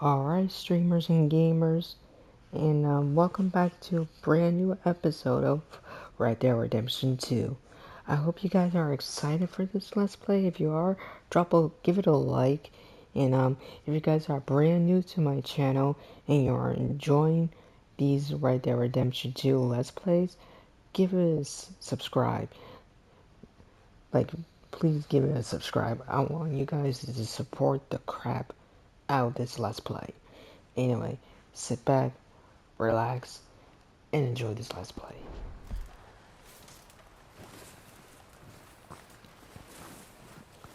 Alright, streamers and gamers, and welcome back to a brand new episode of Red Dead Redemption 2. I hope you guys are excited for this Let's Play. If you are, give it a like, and if you guys are brand new to my channel and you are enjoying these Red Dead Redemption 2 Let's Plays, give it a subscribe. Please give it a subscribe. I want you guys to support the crap out of this Let's Play. Anyway, sit back, relax, and enjoy this Let's Play.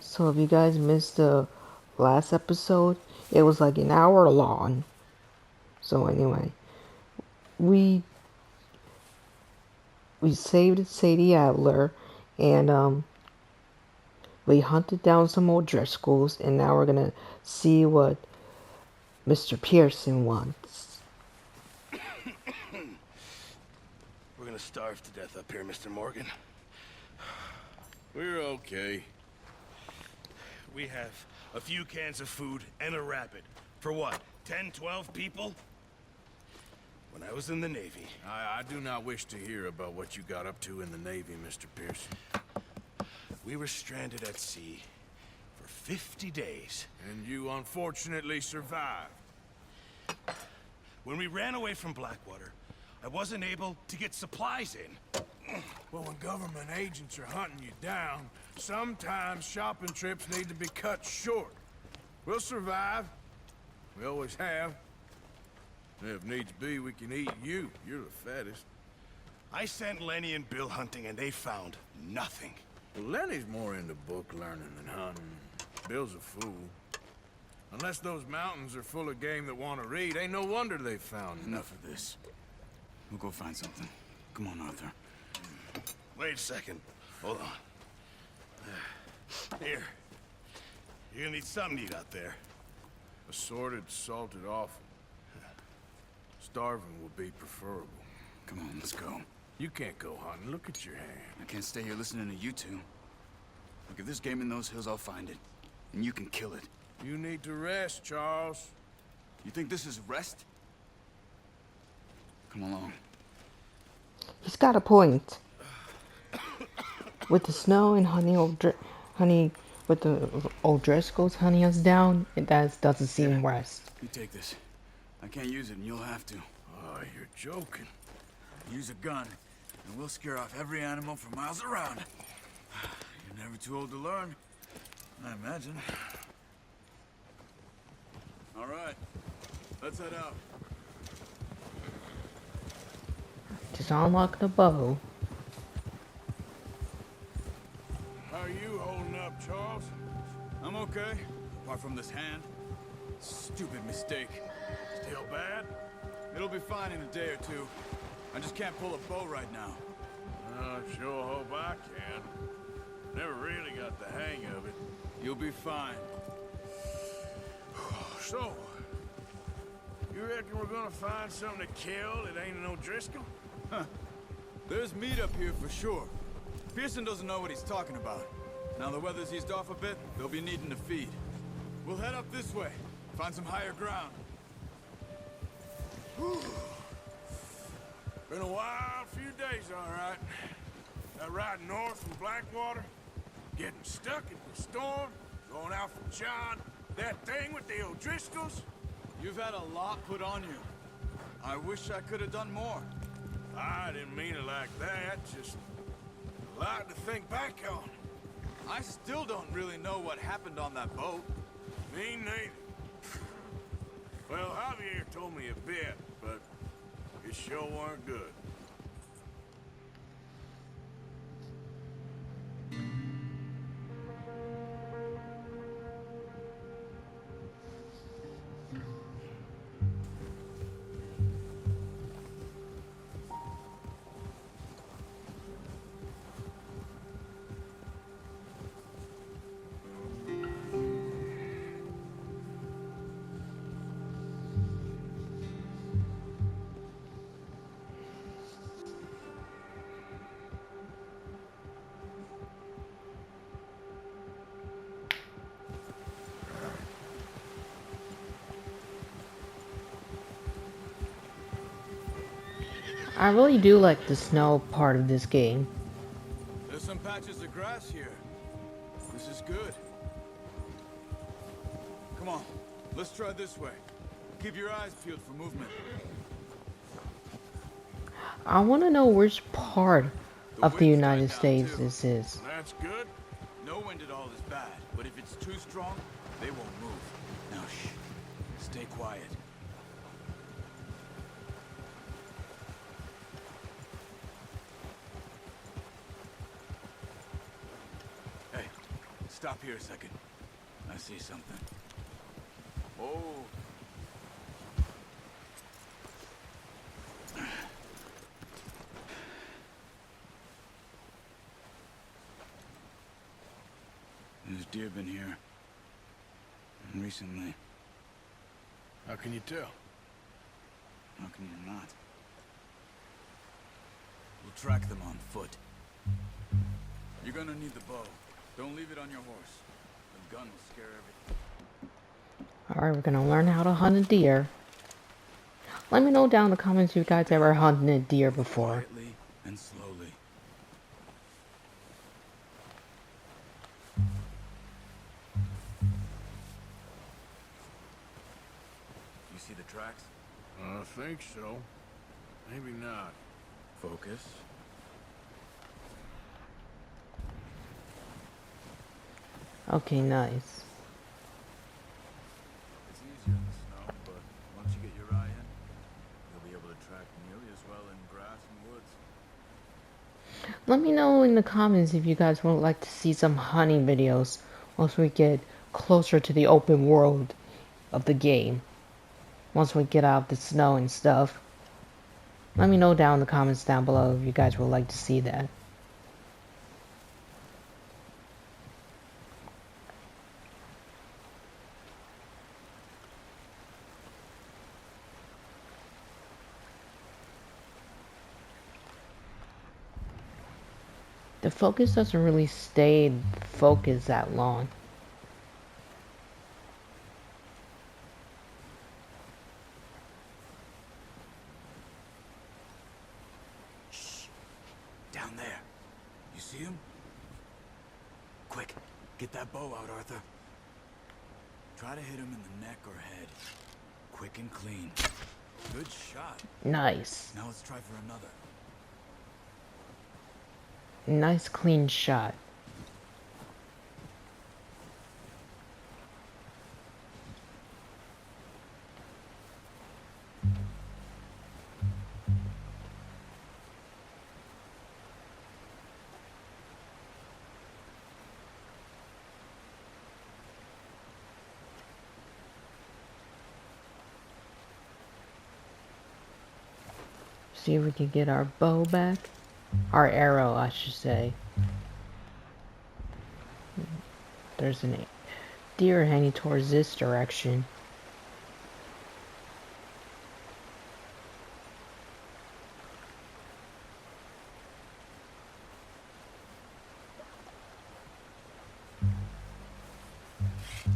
So if you guys missed the last episode, it was like an hour long. So anyway, we saved Sadie Adler, and we hunted down some old Driscolls, and now we're gonna see what Mr. Pearson wants. We're gonna starve to death up here, Mr. Morgan. We're okay. We have a few cans of food and a rabbit. For what, 10, 12 people? When I was in the Navy... I do not wish to hear about what you got up to in the Navy, Mr. Pearson. We were stranded at sea for 50 days. And you unfortunately survived. When we ran away from Blackwater, I wasn't able to get supplies in. Well, when government agents are hunting you down, sometimes shopping trips need to be cut short. We'll survive. We always have. If needs be, we can eat you. You're the fattest. I sent Lenny and Bill hunting, and they found nothing. Well, Lenny's more into book learning than hunting. Bill's a fool. Unless those mountains are full of game that want to read, ain't no wonder they found Enough of this. We'll go find something. Come on, Arthur. Wait a second. Hold on. Here. You're gonna need something to eat out there. Assorted, salted offal. Starving will be preferable. Come on, let's go. You can't go hunting. Look at your hand. I can't stay here listening to you two. Look, if there's game in those hills, I'll find it. And you can kill it. You need to rest, Charles. You think this is rest? Come along. He's got a point. With the snow and with the old Driscolls hunting us down, that doesn't seem rest. You take this. I can't use it, and you'll have to. Oh, you're joking. Use a gun, and we'll scare off every animal for miles around. You're never too old to learn, I imagine. All right, let's head out. Just unlock the bow. How are you holding up, Charles? I'm okay, apart from this hand. Stupid mistake. Still bad? It'll be fine in a day or two. I just can't pull a bow right now. I sure hope I can. Never really got the hang of it. You'll be fine. So, you reckon we're gonna find something to kill that ain't no Driscoll? Huh. There's meat up here for sure. Pearson doesn't know what he's talking about. Now the weather's eased off a bit, they'll be needing to feed. We'll head up this way, find some higher ground. Whew. Been a wild few days, all right. That ride north from Blackwater, getting stuck in the storm, going out from John, that thing with the O'Driscolls. You've had a lot put on you. I wish I could have done more. I didn't mean it like that, just a lot to think back on. I still don't really know what happened on that boat. Me neither. Well, Javier told me a bit, but it sure weren't good. I really do like the snow part of this game. There's some patches of grass here. This is good. Come on, let's try this way. Keep your eyes peeled for movement. I want to know which part The of the wind's died United down States too. this is. That's good. No wind at all is bad, but if it's too strong, they won't move. Now shh. Stay quiet. Hey, stop here a second. I see something. Oh. There's deer been here. Recently. How can you tell? How can you not? We'll track them on foot. You're gonna need the bow. Don't leave it on your horse. The gun will scare everything. Alright, we're gonna learn how to hunt a deer. Let me know down in the comments if you guys ever hunted a deer before. Quietly and slowly. You see the tracks? I think so. Maybe not. Focus. Okay, nice. It's easier in the snow, but once you get your eye in, you'll be able to track nearly as well in grass and woods. Let me know in the comments if you guys would like to see some hunting videos once we get closer to the open world of the game. Once we get out of the snow and stuff. Let me know down in the comments down below if you guys would like to see that. The focus doesn't really stay focused that long. Shh! Down there. You see him? Quick, get that bow out, Arthur. Try to hit him in the neck or head. Quick and clean. Good shot. Nice. Now let's try for another. Nice clean shot. See if we can get our bow back. Our arrow, I should say. There's a deer heading towards this direction.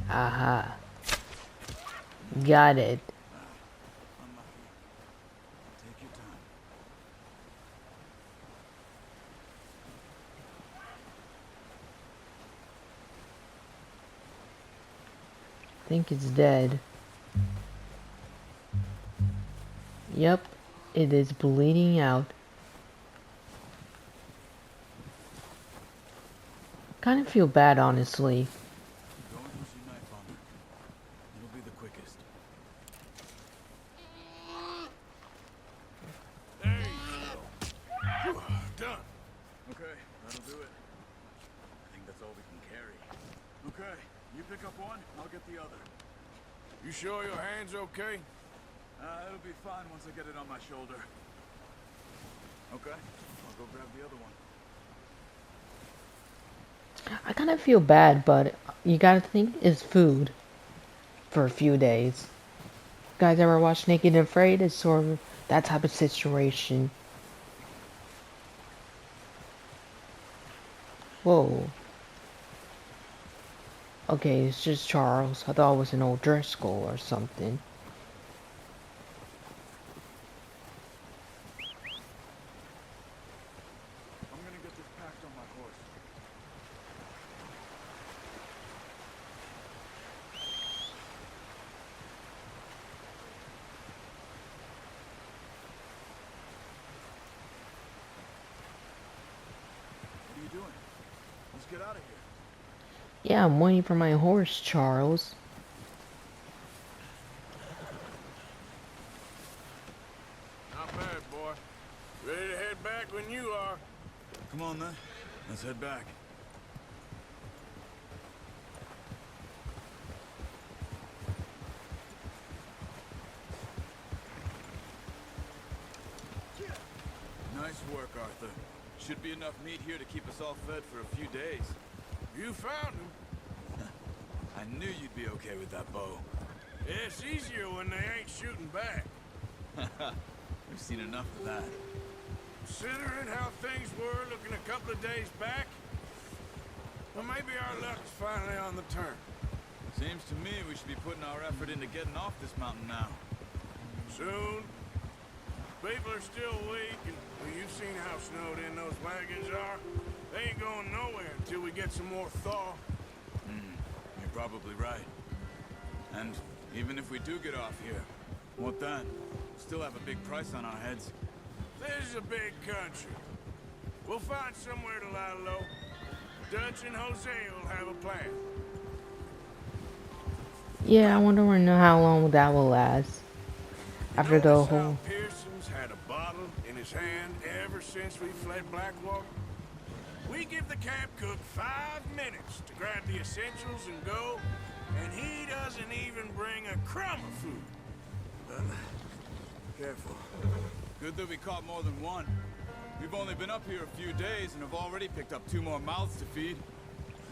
Aha. Got it. Unlucky. Take your time. I think it's dead. Yep, it is bleeding out. Kind of feel bad, honestly. Go and use your knife on her. It'll be the quickest. There you go. Done. Okay, that'll do it. I think that's all we can carry. Okay, you pick up one, I'll get the other. You sure your hand's okay? It'll be fine once I get it on my shoulder. Okay, I'll go grab the other one. I kind of feel bad, but you gotta think it's food for a few days. Guys ever watch Naked and Afraid? It's sort of that type of situation. Whoa. Okay, it's just Charles. I thought it was an old Driscoll or something. out of here. Yeah, I'm waiting for my horse, Charles. Not bad, boy. Ready to head back when you are. Come on, then. Let's head back. Nice work, Arthur. Should be enough meat here to keep us all fed for a few days. You found him. I knew you'd be okay with that bow. It's easier when they ain't shooting back. We've seen enough of that. Considering how things were looking a couple of days back, well, maybe our luck's finally on the turn. Seems to me we should be putting our effort into getting off this mountain now. Soon. People are still weak, and well, you've seen how snowed in those wagons are. They ain't going nowhere until we get some more thaw. You're probably right. And even if we do get off here, what then? Still have a big price on our heads. This is a big country. We'll find somewhere to lie low. Dutch and Jose will have a plan. Yeah, I wonder how long that will last. After the Notice how whole... Pearson's had a bottle in his hand ever since we fled Blackwater? We give the camp cook 5 minutes to grab the essentials and go, and he doesn't even bring a crumb of food. Careful. Good that we caught more than one. We've only been up here a few days and have already picked up 2 more mouths to feed.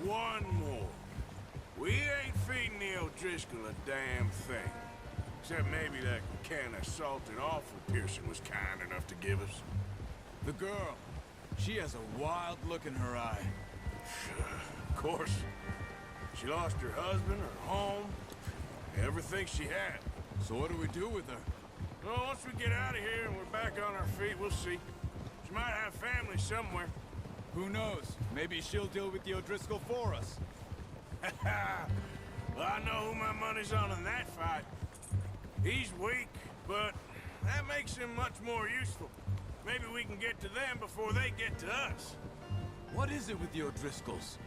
One more. We ain't feeding the O'Driscoll a damn thing. Except maybe that can of salted offal Pearson was kind enough to give us. The girl. She has a wild look in her eye. Of course. She lost her husband, her home, everything she had. So what do we do with her? Well, once we get out of here and we're back on our feet, we'll see. She might have family somewhere. Who knows? Maybe she'll deal with the O'Driscoll for us. Well, I know who my money's on in that fight. He's weak, but that makes him much more useful. Maybe we can get to them before they get to us. What is it with the O'Driscolls?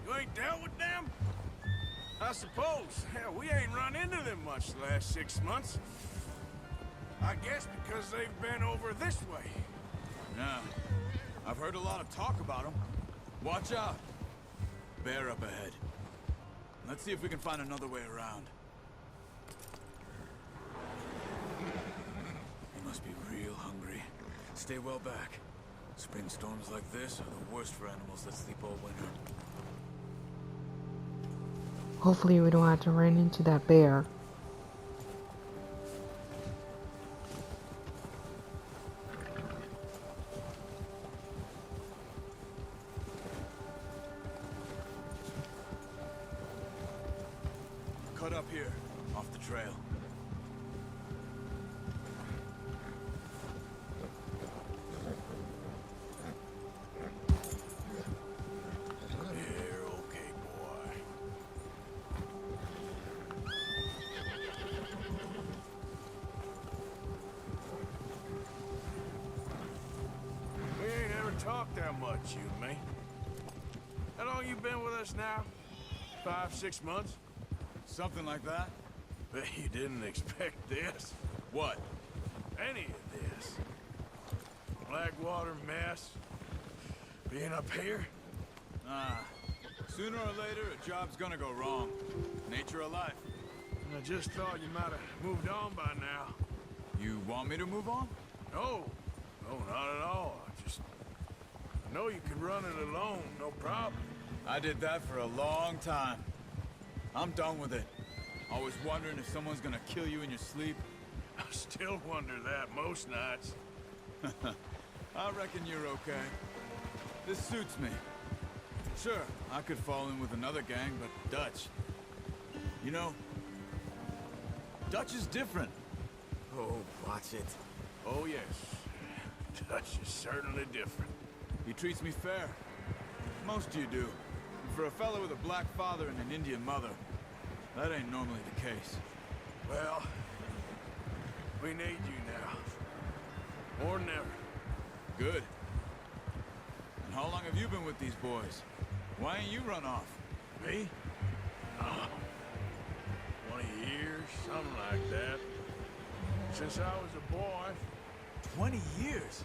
You ain't dealt with them? I suppose. Hell, we ain't run into them much the last 6 months. I guess because they've been over this way. Yeah. I've heard a lot of talk about them. Watch out. Bear up ahead. Let's see if we can find another way around. You must be real hungry. Stay well back. Spring storms like this are the worst for animals that sleep all winter. Hopefully we don't have to run into that bear. Cut up here, off the trail. You're okay, boy. We ain't ever talked that much, you and me. How long you been with us now? 5, 6 months? Something like that? Bet you didn't expect this. What? Any of this. Blackwater mess. Being up here? Ah. Sooner or later, a job's gonna go wrong. Nature of life. I just thought you might have moved on by now. You want me to move on? No. No, not at all. I know you could run it alone, no problem. I did that for a long time. I'm done with it. Always wondering if someone's gonna kill you in your sleep. I still wonder that most nights. I reckon you're okay. This suits me. Sure, I could fall in with another gang, but Dutch... You know, Dutch is different. Oh, watch it. Oh, yes. Dutch is certainly different. He treats me fair. Most of you do. And for a fellow with a black father and an Indian mother, that ain't normally the case. Well, we need you now. More than ever. Good. And how long have you been with these boys? Why ain't you run off? Me? 20 years, something like that. Since I was a boy. 20 years?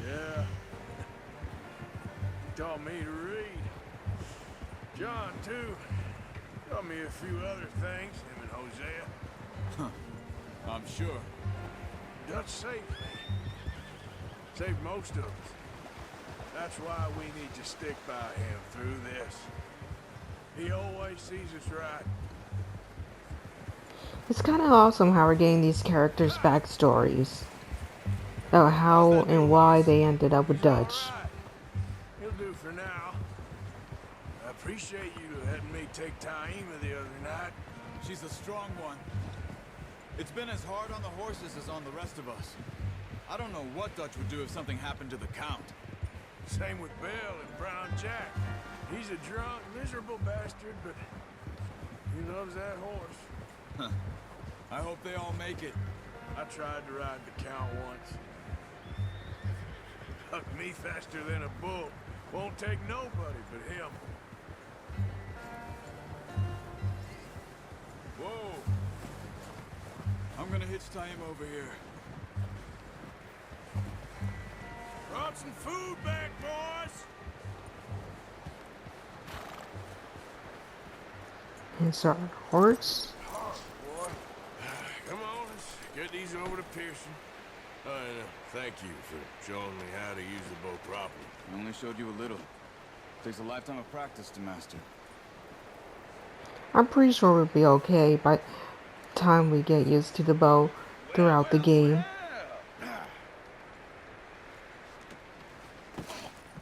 Yeah. Taught me to read. John, too. Taught me a few other things, him and Hosea. Huh. I'm sure. Dutch saved me. Saved most of us. That's why we need to stick by him through this. He always sees us right. It's kind of awesome how we're getting these characters' backstories. Of how and why they ended up with Dutch. All right. He'll do for now. I appreciate you letting me take Taima the other night. She's a strong one. It's been as hard on the horses as on the rest of us. I don't know what Dutch would do if something happened to the Count. Same with Bill and Brown Jack. He's a drunk, miserable bastard, but he loves that horse. I hope they all make it. I tried to ride the Count once. Hucked me faster than a bull. Won't take nobody but him. Whoa! I'm gonna hitch Taima over here. Brought some food back, boys! It's our horse. Boy. Come on, let's get these over to Pearson. And thank you for showing me how to use the bow properly. I only showed you a little. Takes a lifetime of practice to master. I'm pretty sure we'll be okay by the time we get used to the bow throughout the game.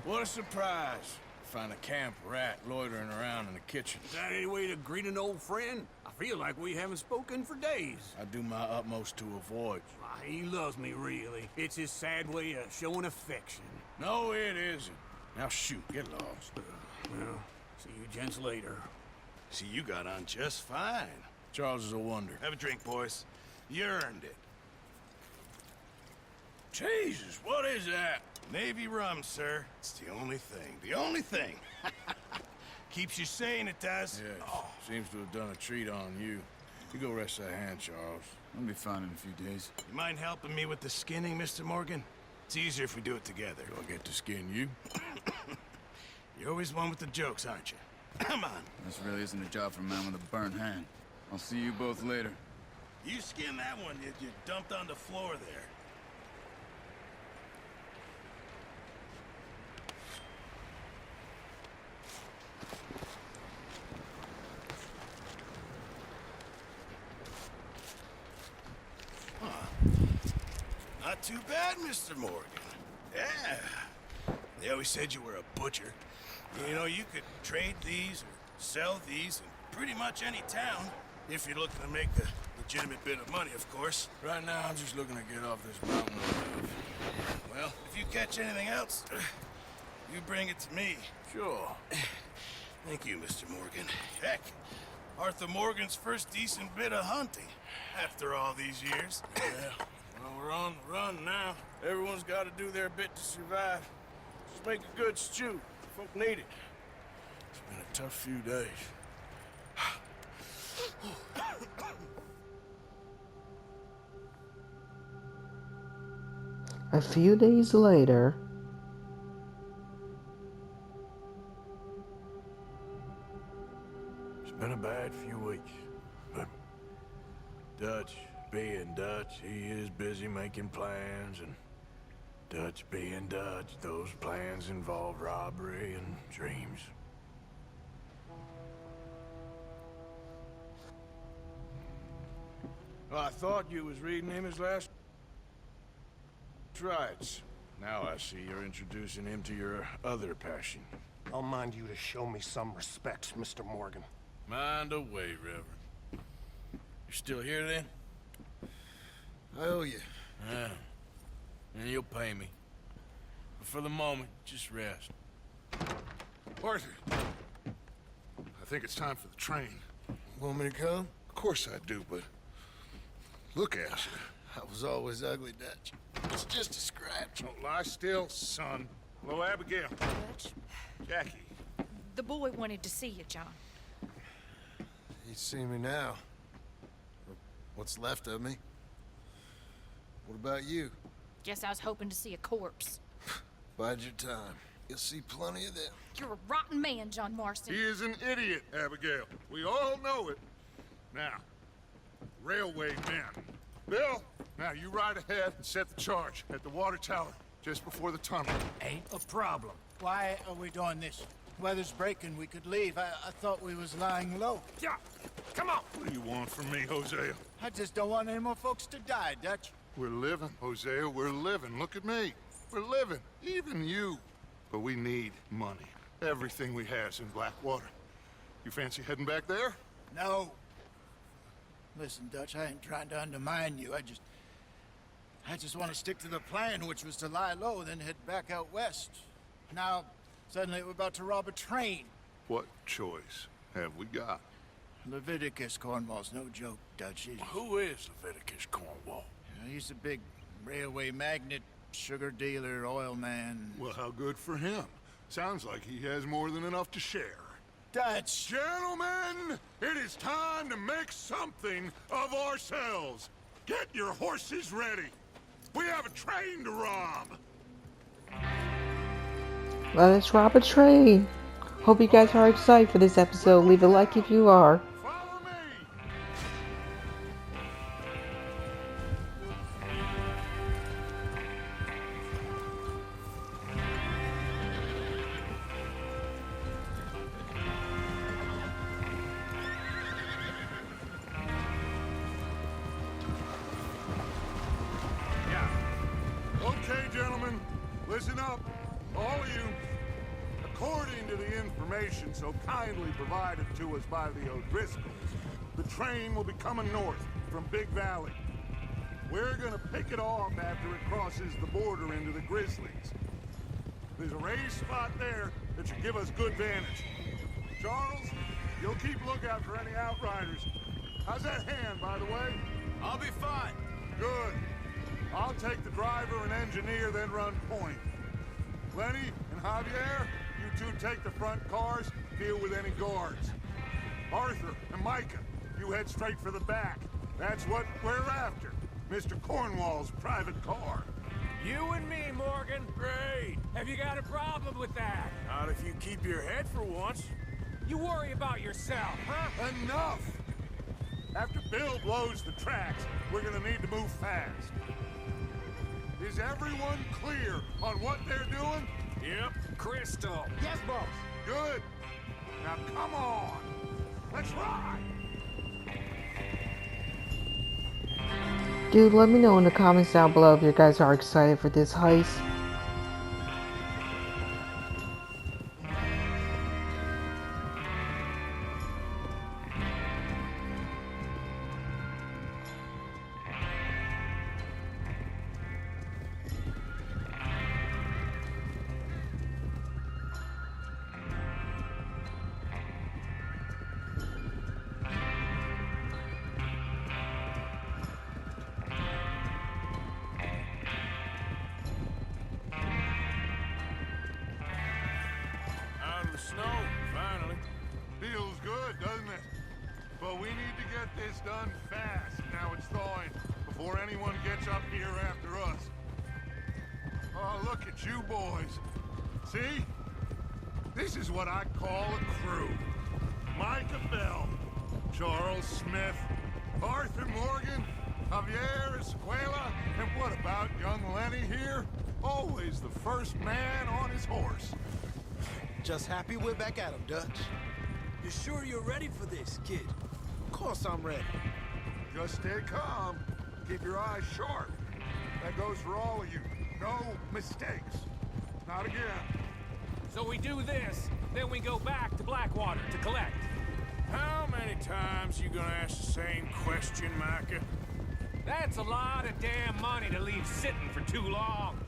What a surprise. Find a camp rat loitering around in the kitchen. Is that any way to greet an old friend? I feel like we haven't spoken for days. I do my utmost to avoid. He loves me, really. It's his sad way of showing affection. No, it isn't. Now shoot, get lost. Well, see you gents later. See, you got on just fine. Charles is a wonder. Have a drink, boys. You earned it. Jesus, what is that? Navy rum, sir. It's the only thing. The only thing. Keeps you sane, it does. Yes, seems to have done a treat on you. You go rest that hand, Charles. I'll be fine in a few days. You mind helping me with the skinning, Mr. Morgan? It's easier if we do it together. Do I get to skin you? You're always one with the jokes, aren't you? Come on. This really isn't a job for a man with a burnt hand. I'll see you both later. You skin that one you dumped on the floor there. Not too bad, Mr. Morgan. Yeah. They always said you were a butcher. You know, you could trade these or sell these in pretty much any town, if you're looking to make a legitimate bit of money, of course. Right now, I'm just looking to get off this mountain. Well, if you catch anything else, you bring it to me. Sure. Thank you, Mr. Morgan. Heck, Arthur Morgan's first decent bit of hunting, after all these years. Yeah. Well, we're on the run now. Everyone's got to do their bit to survive. Just make a good stew. Folk need it. It's been a tough few days. A few days later, It's been a bad few weeks, but Dutch being Dutch, he is busy making plans, and Dutch being Dutch, those plans involve robbery and dreams. Well, I thought you was reading him his last rites. Now I see you're introducing him to your other passion. I'll mind you to show me some respect, Mr. Morgan. Mind away, Reverend. You still here then? I owe you. Yeah. And you'll pay me. But for the moment, just rest. Arthur, I think it's time for the train. Want me to come? Of course I do, but look at you. I was always ugly, Dutch. It's just a scratch. Don't lie still, son. Hello, Abigail. Jackie. The boy wanted to see you, John. He's seen me now. What's left of me. What about you? Guess I was hoping to see a corpse. Bide your time. You'll see plenty of them. You're a rotten man, John Marston. He is an idiot, Abigail. We all know it. Now, railway men. Bill, now you ride ahead and set the charge at the water tower just before the tunnel. Ain't a problem. Why are we doing this? Weather's breaking. We could leave. I thought we was lying low. Yeah, come on. What do you want from me, Hosea? I just don't want any more folks to die, Dutch. We're living, Hosea. We're living. Look at me. We're living. Even you. But we need money. Everything we has in Blackwater. You fancy heading back there? No. Listen, Dutch, I ain't trying to undermine you. I just want to stick to the plan, which was to lie low, then head back out west. Now, suddenly we're about to rob a train. What choice have we got? Leviticus Cornwall's no joke, Dutch. Who is Leviticus Cornwall? He's a big railway magnate, sugar dealer, oil man. Well, how good for him. Sounds like he has more than enough to share. Dutch! Gentlemen, it is time to make something of ourselves. Get your horses ready. We have a train to rob. Let us rob a train. Hope you guys are excited for this episode. Leave a like if you are. Follow me. Okay, gentlemen, listen up, all of you. According to the information so kindly provided to us by the O'Driscolls, the train will be coming north from Big Valley. We're gonna pick it off after it crosses the border into the Grizzlies. There's a raised spot there that should give us good vantage. Charles, you'll keep lookout for any outriders. How's that hand, by the way? I'll be fine. Good. I'll take the driver and engineer, then run point. Lenny and Javier, you two take the front cars, deal with any guards. Arthur and Micah, you head straight for the back. That's what we're after. Mr. Cornwall's private car. You and me, Morgan. Great. Have you got a problem with that? Not if you keep your head for once. You worry about yourself, huh? Enough! After Bill blows the tracks, we're gonna need to move fast. Is everyone clear on what they're doing? Yep, crystal. Yes, boss. Good. Now come on. Let's ride. Dude, let me know in the comments down below if you guys are excited for this heist. Out of the snow, finally. Feels good, doesn't it? But we need to get this done fast. Now it's thawing, before anyone gets up here after us. Oh, look at you boys. See? This is what I call a crew. Micah Bell, Charles Smith, Arthur Morgan, Javier Escuela, and what about young Lenny here? Always the first man on his horse. Just happy we're back at him, Dutch. You sure you're ready for this, kid? Of course I'm ready. Just stay calm. Keep your eyes sharp. That goes for all of you. No mistakes. Not again. So we do this, then we go back to Blackwater to collect. How many times you gonna ask the same question, Micah? That's a lot of damn money to leave sitting for too long.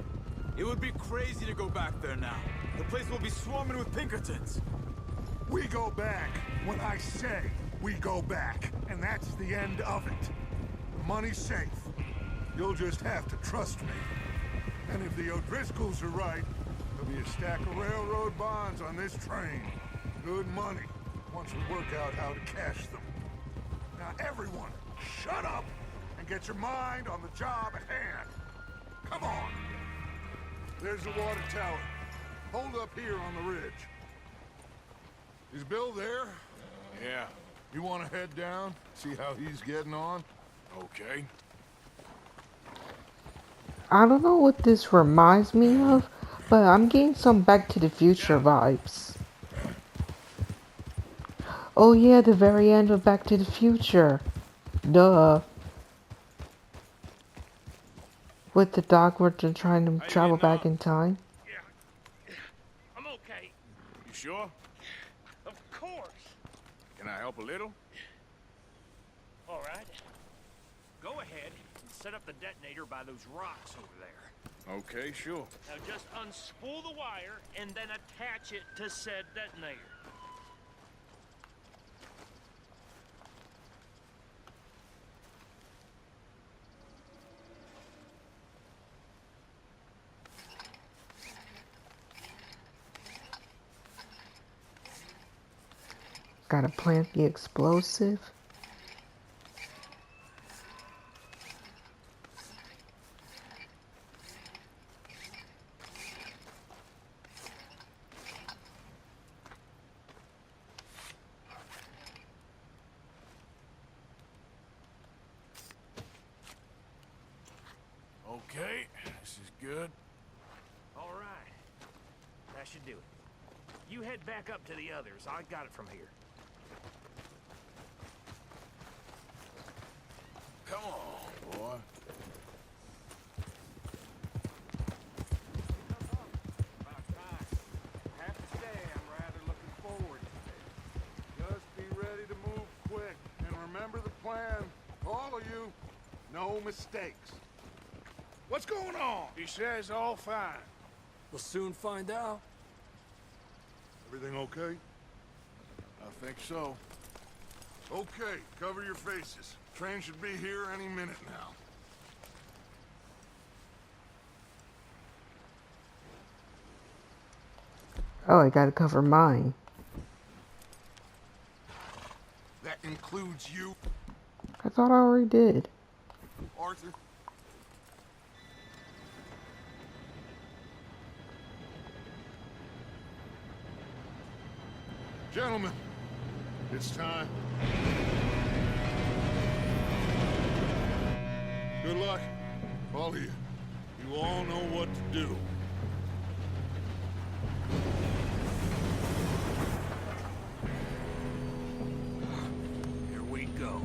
It would be crazy to go back there now. The place will be swarming with Pinkertons. We go back when I say we go back, and that's the end of it. The money's safe. You'll just have to trust me. And if the O'Driscolls are right, there'll be a stack of railroad bonds on this train. Good money, once we work out how to cash them. Now everyone, shut up and get your mind on the job at hand. Come on. There's the water tower. Hold up here on the ridge. Is Bill there? Yeah. You want to head down, see how he's getting on? Okay. I don't know what this reminds me of, but I'm getting some Back to the Future vibes. Oh yeah, the very end of Back to the Future. Duh. With the dog where they're trying to travel back in time. Yeah. I'm okay. You sure? Of course. Can I help a little? All right. Go ahead and set up the detonator by those rocks over there. Okay, sure. Now just unspool the wire and then attach it to said detonator. Gotta plant the explosive. Okay, this is good. All right. That should do it. You head back up to the others. I got it from here. Come on, boy. About time. Have to say I'm rather looking forward to it. Just be ready to move quick, and remember the plan. All of you, no mistakes. What's going on? He says all fine. We'll soon find out. Everything okay? I think so. Okay, cover your faces. Train should be here any minute now. Oh, I gotta cover mine. That includes you, I thought I already did. Arthur. Gentlemen, it's time. Good luck, all of you. You all know what to do. Here we go.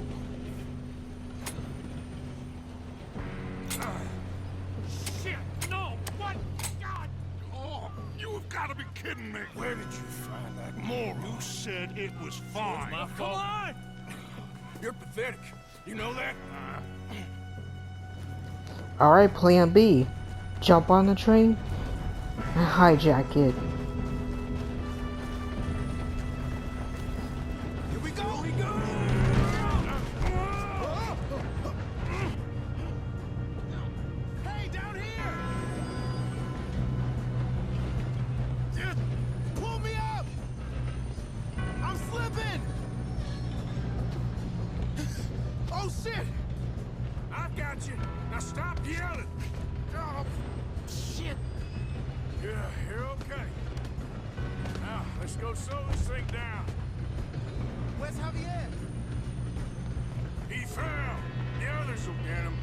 Shit! No! What? God! Oh, you have got to be kidding me. Where did you find that moron? You said it was fine. My Come fault. on! You're pathetic. You know that? Alright, plan B. Jump on the train and hijack it. Here we go! Here we go! Hey, down here! Just pull me up! I'm slipping! Oh, shit! I've got you. Now stop yelling. Oh, shit! Yeah, you're okay. Now, let's go slow this thing down. Where's Javier? He fell. The others will get him.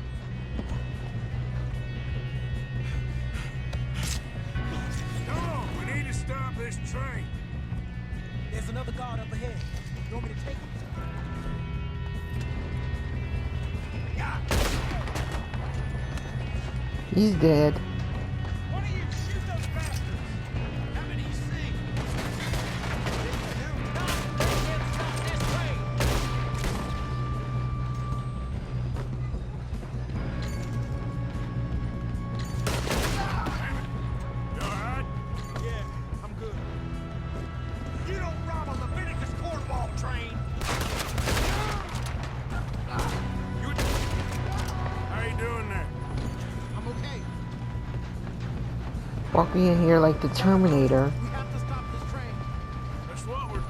Come on, we need to stop this train. There's another guard up ahead. You want me to take him? He's dead. Why don't you shoot those bastards? How many you see? Can't stop this train! You alright? Yeah, I'm good. You don't rob a Leviticus cornball train! How you doing there? I'm okay. Walking in here like the Terminator. We have to stop this train. That's what we're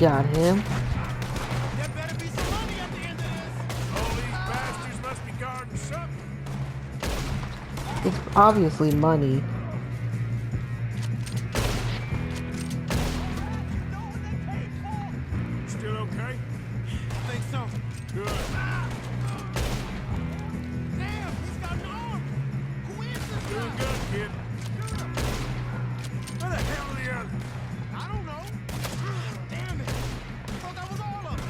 Got him. There better be some money at the end of this. All these bastards must be guarding something. It's obviously money. Still okay? I think so. Good. Damn, he's got an arm. Who is this Doing guy? good, kid. Where the hell are the others? I don't know. Damn it. I thought that was all of them.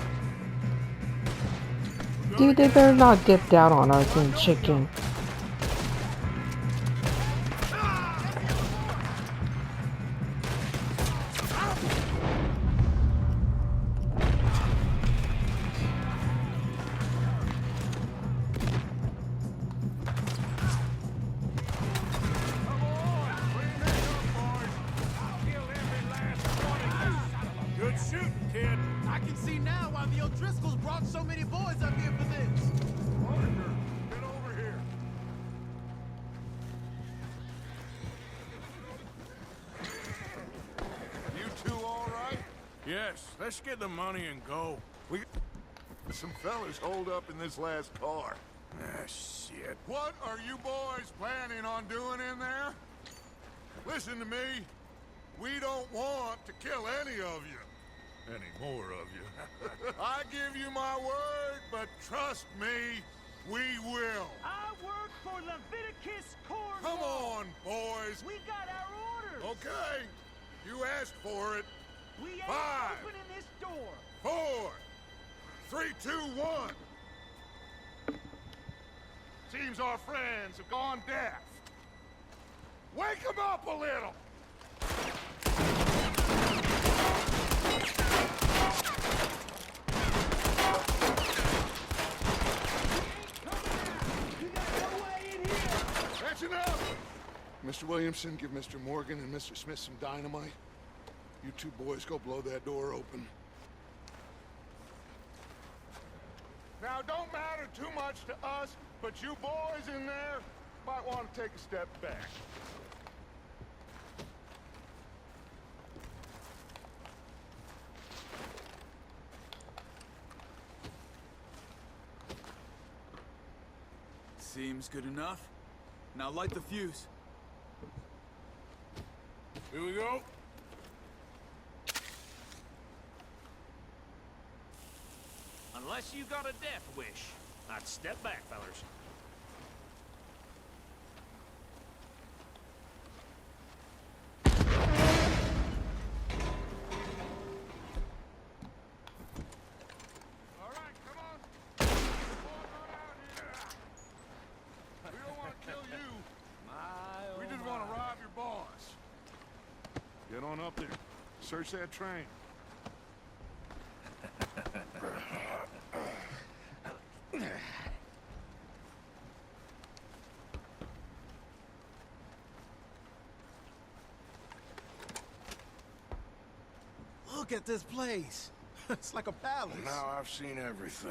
Dude, they better not get down on us and chicken. Good shooting, kid. I can see now why the O'Driscolls brought so many boys up here for this. Parker, get over here. You two all right? Yes, let's get the money and go. We... Some fellas holed up in this last car. Ah, shit. What are you boys planning on doing in there? Listen to me. We don't want to kill any of you. Any more of you. I give you my word, but trust me, we will. I work for Leviticus Corps. Come on, boys. We got our orders. Okay, you asked for it. We ain't 5, opening this door. 4, 3, 2, 1. Seems our friends have gone deaf. Wake them up a little. That's enough. Mr. Williamson, give Mr. Morgan and Mr. Smith some dynamite. You two boys go blow that door open. Now, don't matter too much to us, but you boys in there might want to take a step back. Seems good enough. Now light the fuse. Here we go. Unless you got a death wish, I'd step back, fellers. All right, come on. Boys, on out here. We don't want to kill you. We just want to rob your boss. Get on up there. Search that train. Look at this place. It's like a palace. Now I've seen everything.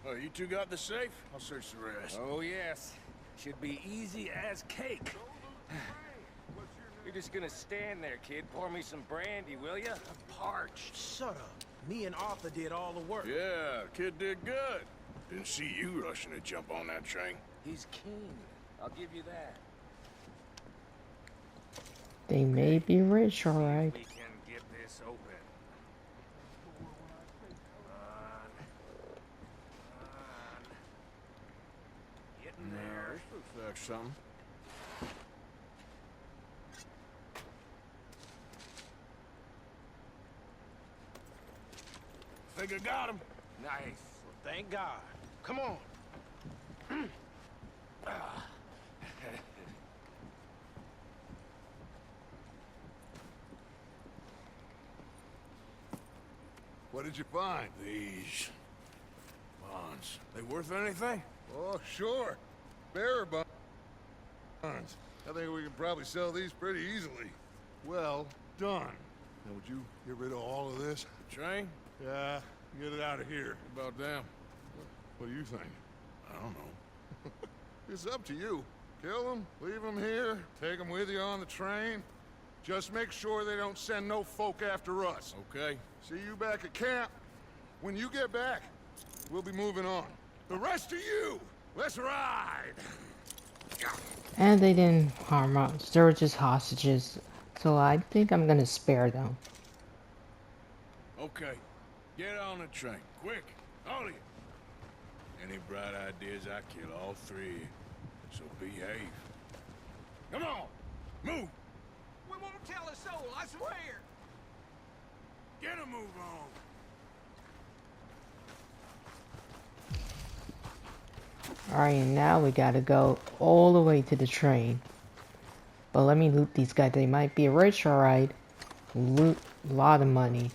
Oh, you two got the safe? I'll search the rest. Oh, yes. Should be easy as cake. You're just gonna stand there, kid. Pour me some brandy, will ya? I'm parched. Shut up. Me and Arthur did all the work. Yeah, kid did good. Didn't see you rushing to jump on that train. He's keen. I'll give you that. They may be rich, alright. We can get this open. Getting there. This looks like something. Think I got him. Nice. Well, thank God. Come on. What did you find? These bonds. They worth anything? Oh, sure. Bearer bonds. I think we can probably sell these pretty easily. Well done. Now, would you get rid of all of this? The train? Yeah, get it out of here. What about them? What do you think? I don't know. It's up to you. Kill them, leave them here, take them with you on the train. Just make sure they don't send no folk after us. Okay. See you back at camp. When you get back, we'll be moving on. The rest of you, let's ride! And they didn't harm us. They were just hostages. So I think I'm gonna spare them. Okay, get on the train, quick, all of you. Any bright ideas, I kill all three, so behave. Come on, move! We won't tell a soul, I swear! Get a move on! Alright, and now we gotta go all the way to the train. But let me loot these guys. They might be rich, alright. Loot a lot of money.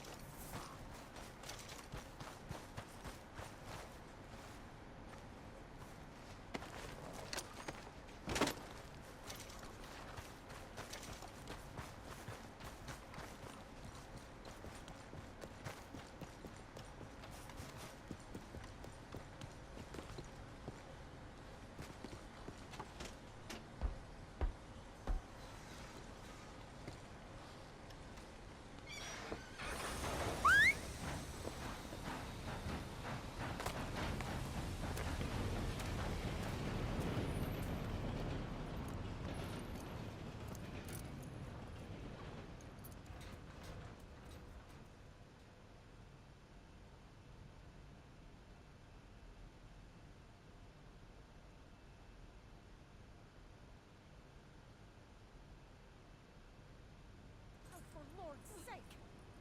For Lord's sake,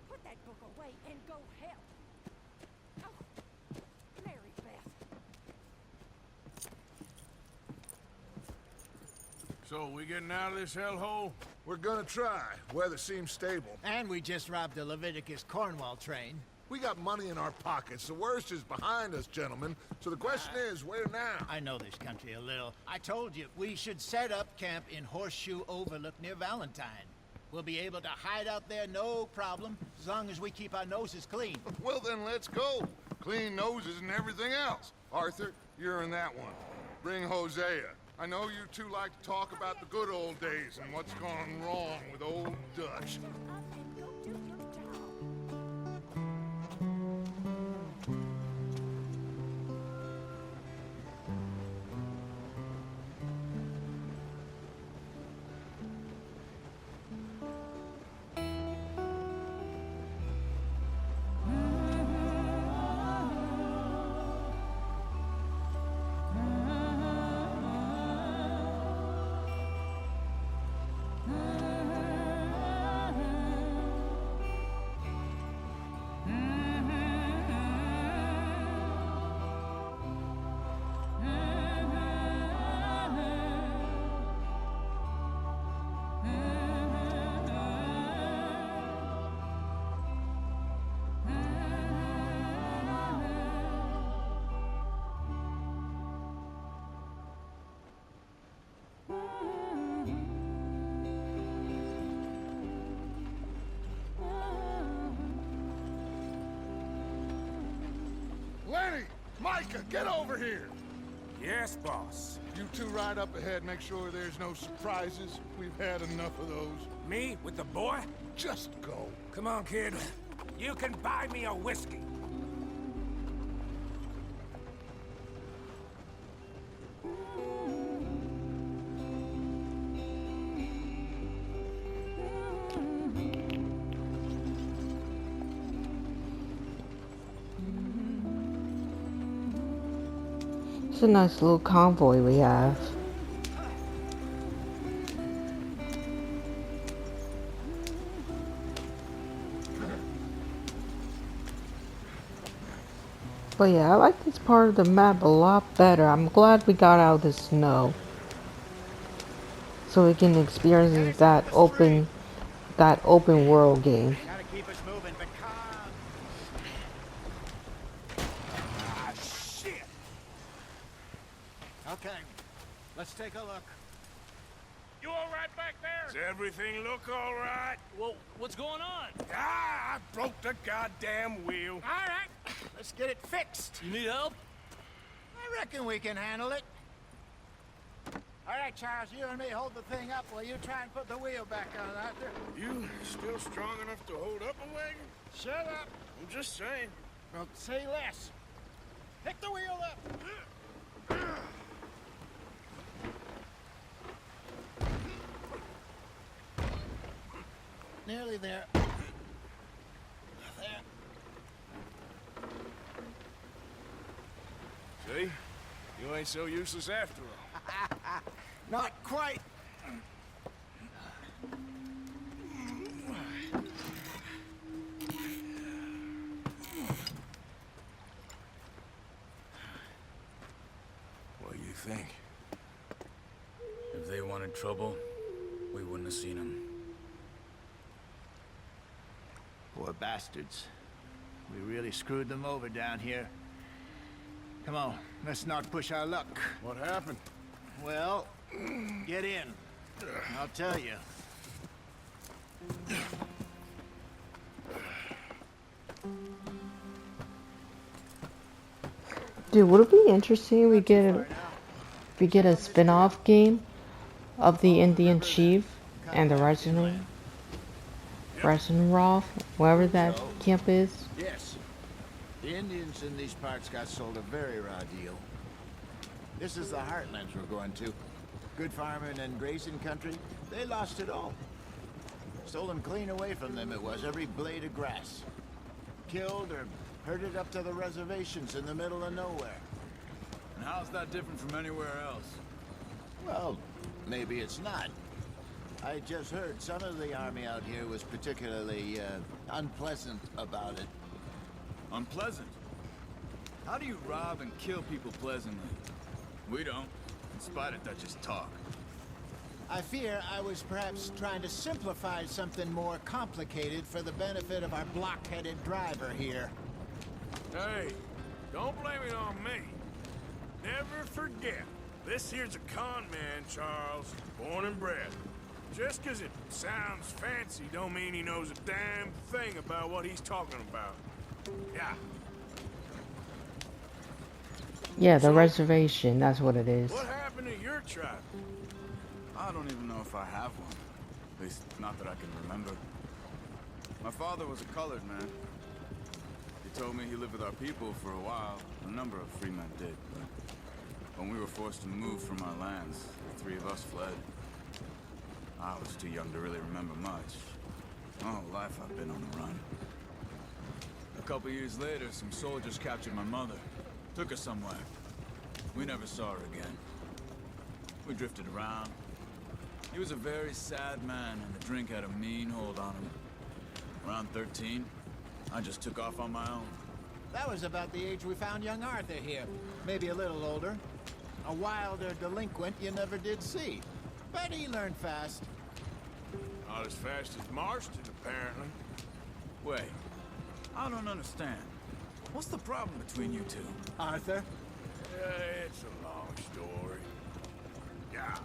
put that book away and go help. Oh, Mary Beth. So, we getting out of this hellhole? We're gonna try. Weather seems stable. And we just robbed the Leviticus Cornwall train. We got money in our pockets. The worst is behind us, gentlemen. So the question is, where now? I know this country a little. I told you, we should set up camp in Horseshoe Overlook near Valentine. We'll be able to hide out there, no problem, as long as we keep our noses clean. Well, then let's go. Clean noses and everything else. Arthur, you're in that one. Bring Hosea. I know you two like to talk about the good old days and what's gone wrong with old Dutch. Up and go do your job. Lenny! Micah, get over here! Yes, boss. You two ride up ahead, make sure there's no surprises. We've had enough of those. Me with the boy? Just go. Come on, kid. You can buy me a whiskey. It's a nice little convoy we have. But yeah, I like this part of the map a lot better. I'm glad we got out of the snow, so we can experience that open world game. Gotta keep us moving, but calm. Ah, shit! Okay, let's take a look. You all right back there? Does everything look all right? Well, what's going on? Ah, I broke the goddamn wheel. All right, let's get it fixed. You need help? I reckon we can handle it. All right, right, Charles, you and me hold the thing up while you try and put the wheel back on, Arthur. You still strong enough to hold up a wagon? Shut up. I'm just saying. Well, say less. Pick the wheel up. Nearly there. There. See? You ain't so useless after all. Not quite. What do you think? If they wanted trouble, we wouldn't have seen them. Poor bastards. We really screwed them over down here. Come on, let's not push our luck. What happened? Well, get in. I'll tell you. Dude, would it be interesting we get a spin-off game of the Indian Chief and the Resident Rolf, wherever that camp is? Yes. The Indians in these parts got sold a very raw deal. This is the heartlands we're going to. Good farming and grazing country. They lost it all. Stolen clean away from them it was, every blade of grass. Killed or herded up to the reservations in the middle of nowhere. And how's that different from anywhere else? Well, maybe it's not. I just heard some of the army out here was particularly unpleasant about it. Unpleasant? How do you rob and kill people pleasantly? We don't, in spite of Dutch's talk. I fear I was perhaps trying to simplify something more complicated for the benefit of our block-headed driver here. Hey, don't blame it on me. Never forget, this here's a con man, Charles, born and bred. Just 'cause it sounds fancy don't mean he knows a damn thing about what he's talking about. Yeah. Yeah, the reservation, that's what it is. What happened to your tribe? I don't even know if I have one. At least, not that I can remember. My father was a colored man. He told me he lived with our people for a while. A number of free men did, but when we were forced to move from our lands, the three of us fled. I was too young to really remember much. My whole life I've been on the run. A couple years later, some soldiers captured my mother. Took her somewhere. We never saw her again. We drifted around. He was a very sad man, and the drink had a mean hold on him. Around 13, I just took off on my own. That was about the age we found young Arthur here. Maybe a little older. A wilder delinquent you never did see. But he learned fast. Not as fast as Marston, apparently. Wait, I don't understand. What's the problem between you two? Arthur? It's a long story. Yeah.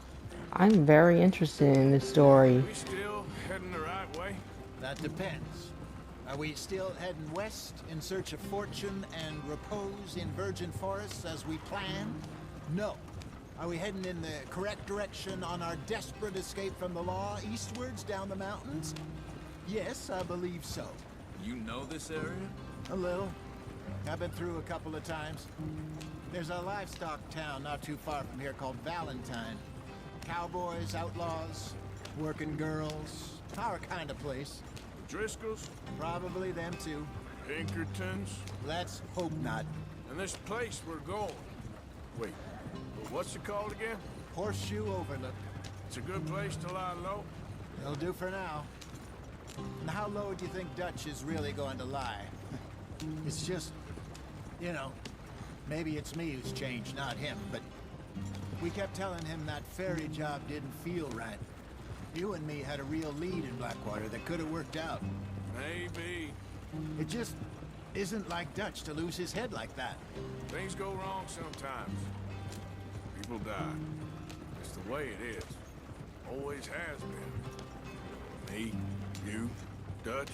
I'm very interested in this story. We still heading the right way? That depends. Are we still heading west in search of fortune and repose in virgin forests as we planned? No. Are we heading in the correct direction on our desperate escape from the law eastwards down the mountains? Yes, I believe so. You know this area? A little. I've been through a couple of times. There's a livestock town not too far from here called Valentine. Cowboys, outlaws, working girls, our kind of place. The Driscolls? Probably them too. Pinkertons? Let's hope not. And this place we're going. Wait, what's it called again? Horseshoe Overlook. It's a good place to lie low? It'll do for now. And how low do you think Dutch is really going to lie? It's just, you know, maybe it's me who's changed, not him, but we kept telling him that ferry job didn't feel right. You and me had a real lead in Blackwater that could have worked out. Maybe. It just isn't like Dutch to lose his head like that. Things go wrong sometimes. People die. It's the way it is. Always has been. Me, you, Dutch.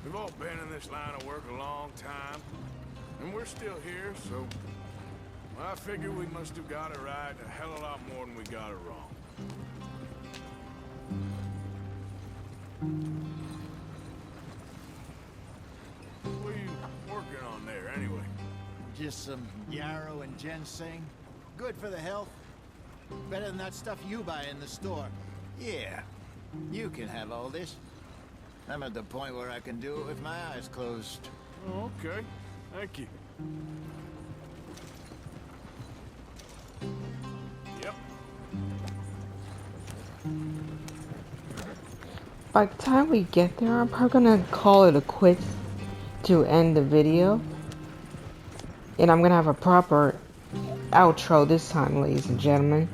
We've all been in this line of work a long time. And we're still here, so Well, I figure we must have got it right a hell of a lot more than we got it wrong. What are you working on there, anyway? Just some yarrow and ginseng. Good for the health. Better than that stuff you buy in the store. Yeah, you can have all this. I'm at the point where I can do it with my eyes closed. Oh, okay. Thank you. Yep. By the time we get there, I'm probably gonna call it a quit to end the video. And I'm gonna have a proper outro this time, ladies and gentlemen.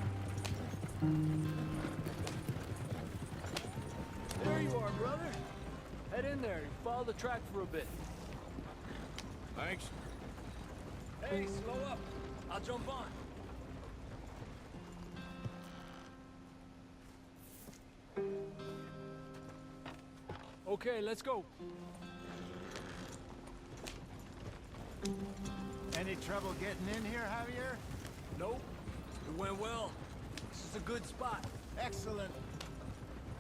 There you are, brother. Head in there and follow the track for a bit. Thanks. Hey, slow up. I'll jump on. Okay, let's go. Any trouble getting in here, Javier? Nope. It went well. This is a good spot. Excellent.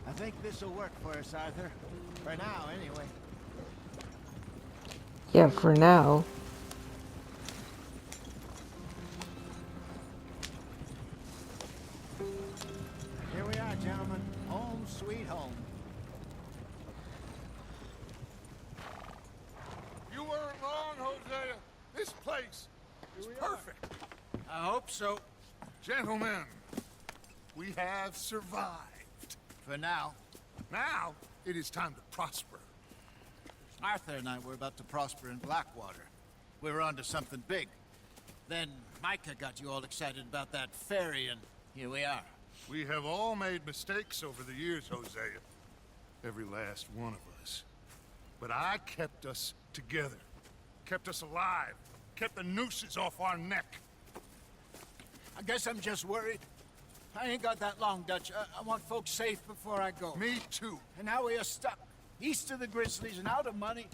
I think this'll work for us, Arthur. For now, anyway. Yeah, for now. Here we are, gentlemen. Home sweet home. You weren't wrong, Hosea. This place is perfect. I hope so. Gentlemen, we have survived. For now. Now, it is time to prosper. Arthur and I were about to prosper in Blackwater. We were onto something big. Then Micah got you all excited about that ferry, and here we are. We have all made mistakes over the years, Hosea. Every last one of us. But I kept us together. Kept us alive. Kept the nooses off our neck. I guess I'm just worried. I ain't got that long, Dutch. I want folks safe before I go. Me too. And now we are stuck. East of the Grizzlies and out of money.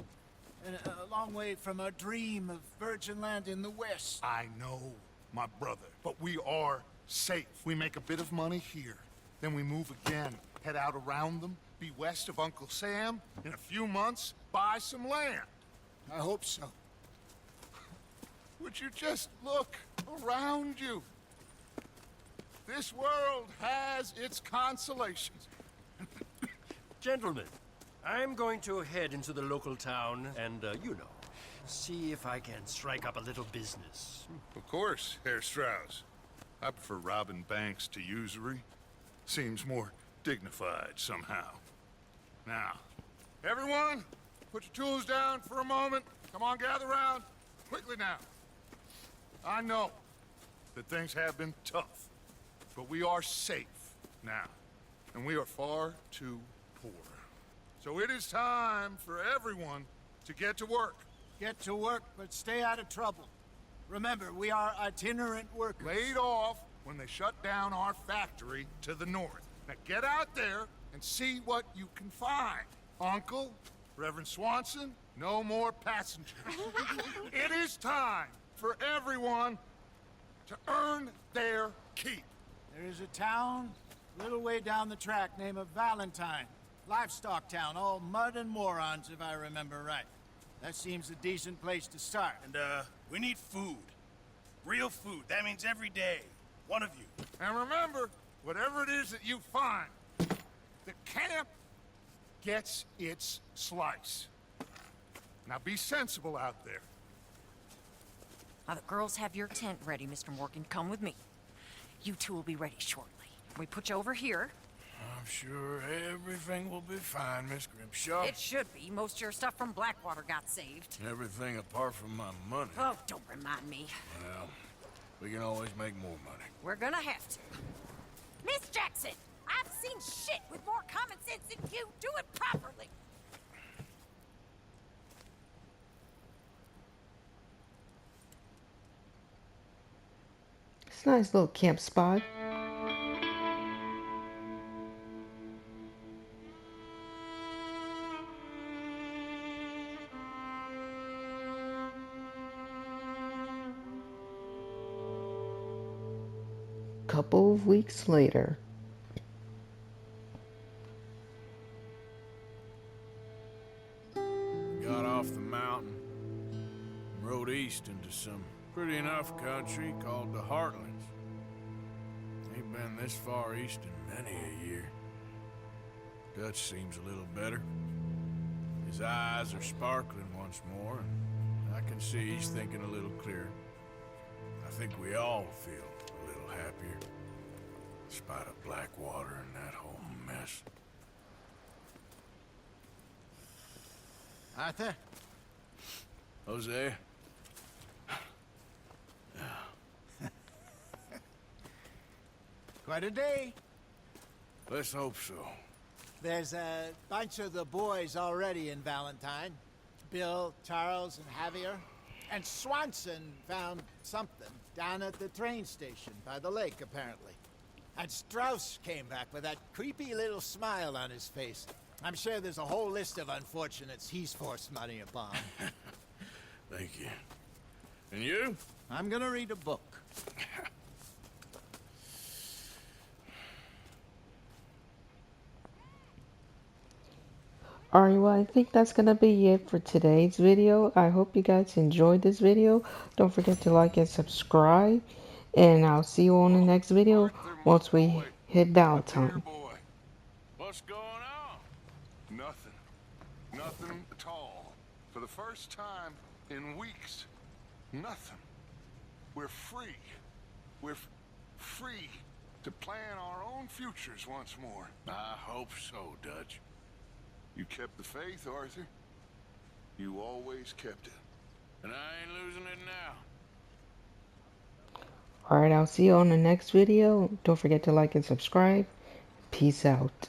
And a long way from our dream of virgin land in the west. I know, my brother. But we are safe. We make a bit of money here. Then we move again. Head out around them. Be west of Uncle Sam. In a few months, buy some land. I hope so. Would you just look around you? This world has its consolations. Gentlemen, I'm going to head into the local town and, you know, see if I can strike up a little business. Of course, Herr Strauss. I prefer robbing banks to usury. Seems more dignified somehow. Now, everyone, put your tools down for a moment. Come on, gather round. Quickly now. I know that things have been tough, but we are safe now, and we are far too poor. So it is time for everyone to get to work. Get to work, but stay out of trouble. Remember, we are itinerant workers. Laid off when they shut down our factory to the north. Now get out there and see what you can find. Uncle, Reverend Swanson, no more passengers. It is time for everyone to earn their keep. There is a town a little way down the track named Valentine. Livestock town, all mud and morons, if I remember right. That seems a decent place to start. And, we need food. Real food. That means every day. One of you. And remember, whatever it is that you find, the camp gets its slice. Now be sensible out there. Now the girls have your tent ready, Mr. Morgan. Come with me. You two will be ready shortly. We put you over here. I'm sure everything will be fine, Miss Grimshaw. It should be. Most of your stuff from Blackwater got saved. Everything apart from my money. Oh, don't remind me. Well, we can always make more money. We're gonna have to. Miss Jackson, I've seen shit with more common sense than you. Do it properly. It's a nice little camp spot. couple of weeks later. Got off the mountain, rode east into some pretty enough country called the Heartlands. Ain't been this far east in many a year. Dutch seems a little better. His eyes are sparkling once more, and I can see he's thinking a little clearer. I think we all feel a little happier, in spite of Blackwater and that whole mess. Arthur? Jose? Quite a day. Let's hope so. There's a bunch of the boys already in Valentine. Bill, Charles, and Javier. And Swanson found something down at the train station by the lake, apparently. And Strauss came back with that creepy little smile on his face. I'm sure there's a whole list of unfortunates he's forced money upon. Thank you. And you? I'm gonna read a book. Alright, well, I think that's gonna be it for today's video. I hope you guys enjoyed this video. Don't forget to like and subscribe. And I'll see you on the next video once we hit Valentine. What's going on? Nothing. Nothing at all. For the first time in weeks. Nothing. We're free. We're free to plan our own futures once more. I hope so, Dutch. You kept the faith, Arthur. You always kept it. And I ain't losing it now. Alright, I'll see you on the next video. Don't forget to like and subscribe. Peace out.